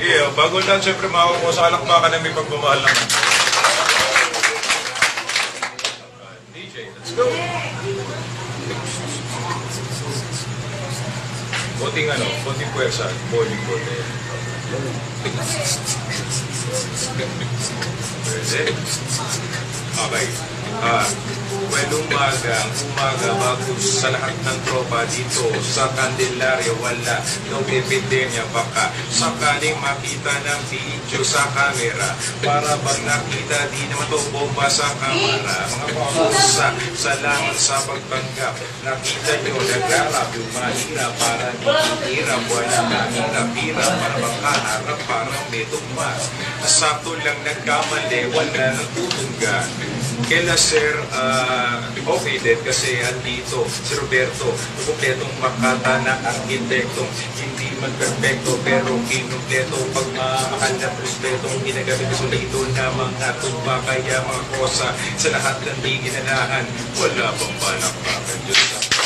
Yeah, bago lang siyempre makakuha sa alakbakan na may pagmamahal naman. DJ, let's go! Konting puwersa, bowling ball. Pwede. Okay. Well, umaga bago sa lahat ng tropa dito sa Candelaria, wala no epidemya, baka sakaling makita ng video sa camera para bang nakita di naman to bomba sa kamera. Mga pausa, salamat sa pagtanggap, nakita nyo nagarap yung mahirap para di hirap, wala kahirap-hirap para bang kaharap parang may tumas, sakto lang nagkamali, wala nang tutunggan. Kaya sir, okay din kasi andito si Roberto, kumpletong makata na arkitektong hindi man perfecto pero kinumpleto pag mahal na respetong ginagamit ko dito na mga tumba kaya mga kosa sa lahat ng di ginanahan, wala pang palakpakan Diyos sa